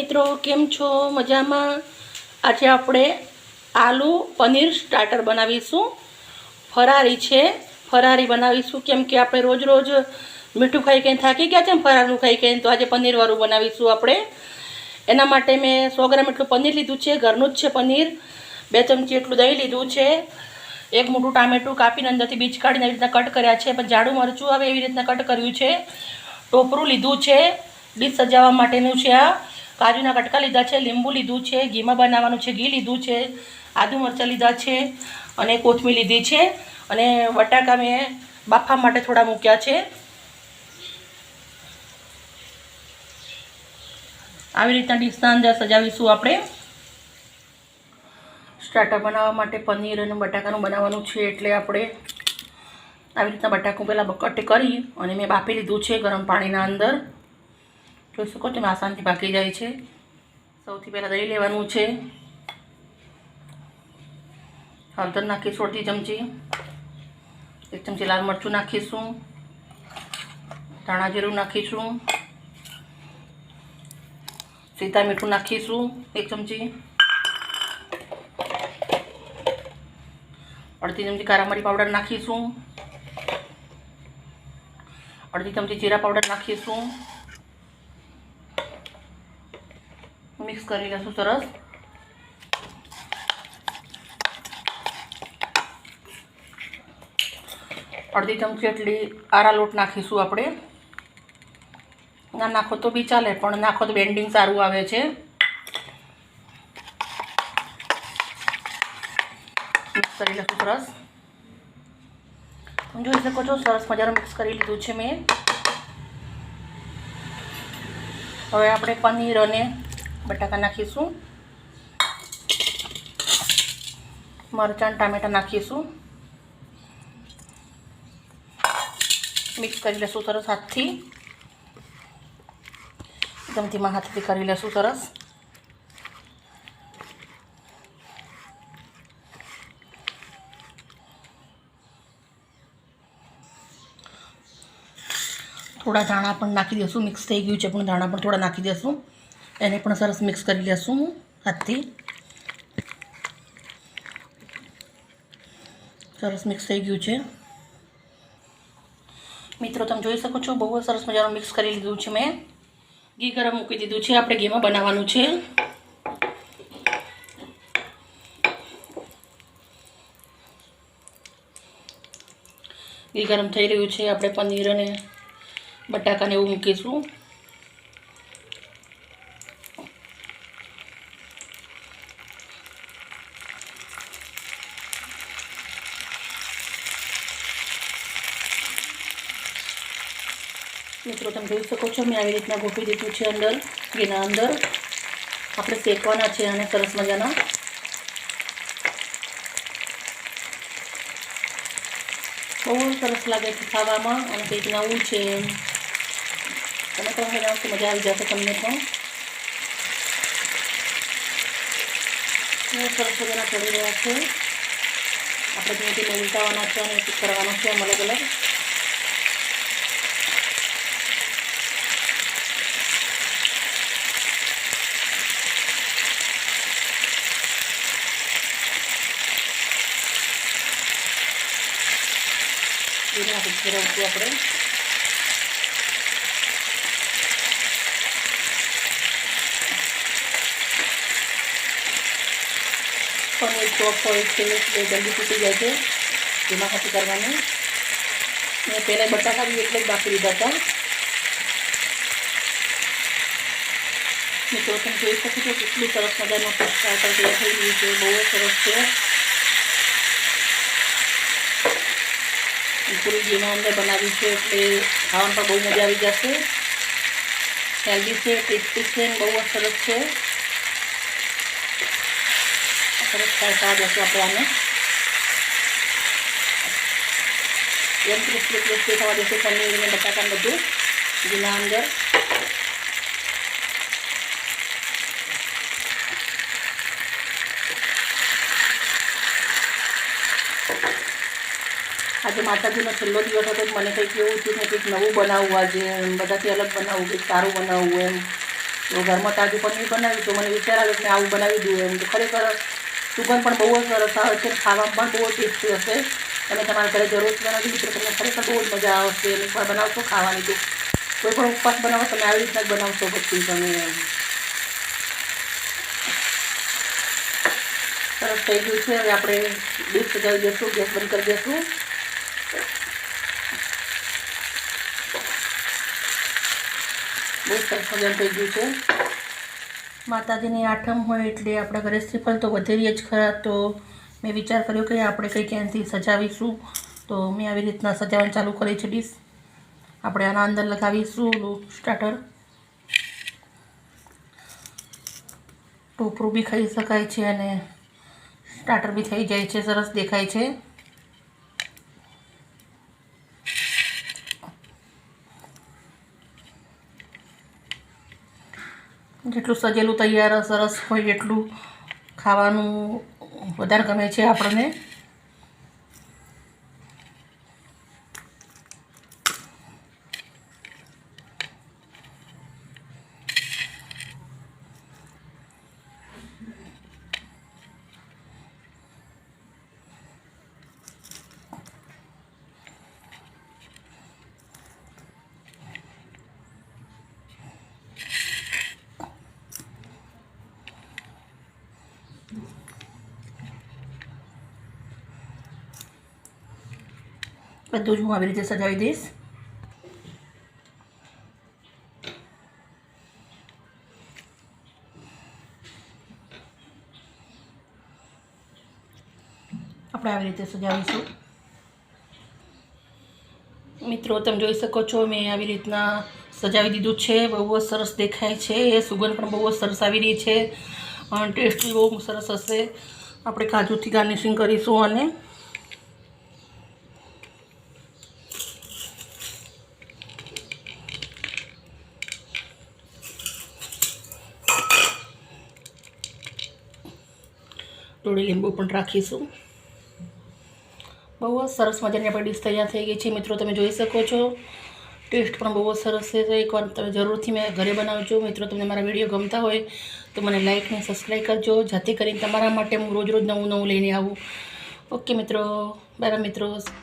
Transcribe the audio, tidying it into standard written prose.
મિત્રો, કેમ છો? મજામાં? આજે આપણે આલુ પનીર સ્ટાર્ટર બનાવીશું. ફરારી છે, ફરારી બનાવીશું. કેમ કે આપણે રોજ રોજ મીઠું ખાઈ ખાઈને થાકી ગયા છે ને, ફરારનું ખાઈ ખાઈને, તો આજે પનીરવાળું બનાવીશું આપણે. એના માટે મેં 100 ગ્રામ એટલું પનીર લીધું છે, ઘરનું જ છે પનીર. 2 ચમચી એટલું દહીં લીધું છે. 1 મોટું ટામેટું કાપીને અંદરથી બીજ કાઢીને એવી રીતના કટ કર્યા છે. પણ જાડું મરચું આવે એવી રીતના કટ કર્યું છે. ટોપરું લીધું છે, ડીશ સજાવવા માટેનું છે. આ કાજુના કટકા લીધા છે, લીંબુ લીધું છે, ઘીમાં બનાવવાનું છે, ઘી લીધું છે, આદુ મરચાં લીધા છે અને કોથમીર લીધી છે. અને બટાકા મેં બાફા માટે થોડા મૂક્યા છે. આવી રીતના ડીશના અંદર સજાવીશું આપણે. સ્ટાર્ટર બનાવવા માટે પનીર અને બટાકાનું બનાવવાનું છે, એટલે આપણે આવી રીતના બટાકું પહેલાં કટ કરી અને મેં બાફી લીધું છે ગરમ પાણીના અંદર. જોઈ શકો છો આસાનથી પાકી જાય છે. સૌથી પહેલાં દહીં લેવાનું છે. હળદર નાખીશું અડધી ચમચી. 1 ચમચી લાલ મરચું નાખીશું. ધાણા જીરું નાખીશું. સીધા મીઠું નાખીશું 1 ચમચી. અડધી ચમચી કારા મરી પાવડર નાખીશું. અડધી ચમચી જીરા પાવડર નાખીશું. મિક્સ કરી લઈશું સરસ. અડધી ચમચી એટલી આરા લોટ નાખીશું આપણે. ના નાખો તો બી ચાલે, પણ નાખો તો બેન્ડિંગ સારું આવે છે. મિક્સ કરી લઈશું સરસ. જોઈ શકો છો સરસ મજાનું મિક્સ કરી લીધું છે મેં. હવે આપણે પનીર અને બટાકા નાખીશું. મરચાં ટામેટાં નાખીશું. મિક્સ કરી લઈશું સરસ હાથથી. એકદમ ધીમા હાથથી કરી લઈશું સરસ. થોડા ધાણા પણ નાખી દઈશું. મિક્સ થઈ ગયું છે, પણ ધાણા પણ થોડા નાખી દઈશું. એને પણ સરસ મિક્સ કરી લઈશું હાથથી. સરસ મિક્સ થઈ ગયું છે મિત્રો, તમે જોઈ શકો છો. બહુ સરસ મજાનું મિક્સ કરી લીધું છે મેં. ઘી ગરમ મૂકી દીધું છે. આપણે ઘીમાં બનાવવાનું છે. ઘી ગરમ થઈ રહ્યું છે. આપણે પનીર અને બટાકાને એવું મૂકીશું. મિત્રો, તમે જોઈ શકો છો મેં આવી રીતના ગોઠવી દીધું છે અંદર ઘીના અંદર. આપણે શેકવાના છે અને સરસ મજાના. બહુ સરસ લાગે છે ખાવામાં, અને કંઈક નવું છે. તમે પણ બનાવશો, મજા આવી જશે તમને પણ. સરસ મજાના ચડી રહ્યા છે. આપણે ધીમે ધીમે ઉલટાવવાના છે અને કરવાના છે અલગ અલગ. ફેરવશું આપણે. પનીર ચોપ હોય છે એટલે જલ્દી તૂટી જાય છે. એમાં ખાતી કરવાનું. મેં પહેલાં બટાકા બી એટલે જ બાફી લીધા હતા. મિત્રો, તમે જોઈ શકો છો કેટલું સરસ મજાનું સ્ટાર્ટર તૈયાર થઈ ગયું છે. બહુ સરસ છે. પૂરી ઘીમાં અંદર બનાવી છે, એટલે ખાવામાં પણ બહુ મજા આવી જશે. હેલ્ધી છે, ટેસ્ટી છે, બહુ સરસ છે. સરસ ખાવા જશે આપણે આને. એમ ક્રિસ્પી થવા જશે પનીર અને બટાકા બધું ઘીના અંદર. આજે માતાજીનો છેલ્લો દિવસ હતો. મને કંઈક એવું થયું કે કંઈક નવું બનાવવું, આજે બધાથી અલગ બનાવવું, કંઈક સારું બનાવવું એમ. તો ઘરમાં તાજું પનીર બનાવ્યું તો મને વિચાર આવ્યો કે આવું બનાવી દઉં એમ. તો ખરેખર સુગંધ પણ બહુ જ સરસ આવે છે, ખાવામાં પણ બહુ જ ટેસ્ટી હશે. તમે તમારા ઘરે જરૂરથી બનાવજો મિત્રો, તમને ખરેખર બહુ જ મજા આવશે. અને એકવાર બનાવશો ખાવાની તો કોઈ પણ ઉપવાસ બનાવો તમે આવી રીતના જ બનાવશો પછી તમે એમ. સરસ થઈ ગયું છે. હવે આપણે ડીશ સજાવી દઈશું, ગેસ બંધ કરી દઈશું. બહુ સરસ સજાવટ થઈ ગયું છે. માતાજીની આઠમ હોય એટલે આપણા ઘરે શ્રીફળ તો વધેરીએ જ ખરા. તો મેં વિચાર કર્યો કે આપણે કંઈ ક્યાંથી સજાવીશું, તો મેં આવી રીતના સજાવવાનું ચાલુ કરી છે ડીશ. આપણે આના અંદર લગાવીશું સ્ટાર્ટર. ટોપરું બી ખાઈ શકાય છે અને સ્ટાર્ટર બી થઈ જાય છે, સરસ દેખાય છે. જેટલું સજેલું તૈયાર સરસ હોય એટલું ખાવાનું વધારે ગમે છે આપણને. બધું જ હું આવી રીતે સજાવી દઈશ. આપણે આવી રીતે સજાવીશું. મિત્રો તમે જોઈ શકો છો મેં આવી રીતના સજાવી દીધું છે. બહુ જ સરસ દેખાય છે. એ સુગંધ પણ બહુ જ સરસ આવી રહી છે. ટેસ્ટ બી બહુ સરસ હશે. આપણે કાજુથી ગાર્નિશિંગ કરીશું અને થોડી લીંબુ પણ રાખીશું. બહુ જ સરસ મજાની આપણી ડીશ તૈયાર થઈ ગઈ છે. મિત્રો તમે જોઈ શકો છો ટેસ્ટ પણ બહુ જ સરસ છે. એકવાર તમે જરૂરથી મેં ઘરે બનાવજો. મિત્રો તમને મારા વિડીયો ગમતા હોય તો મને લાઇક અને સબસ્ક્રાઈબ કરજો, જેથી કરીને તમારા માટે હું રોજ નવું લઈને આવું. ઓકે મિત્રો, બાય મિત્રો.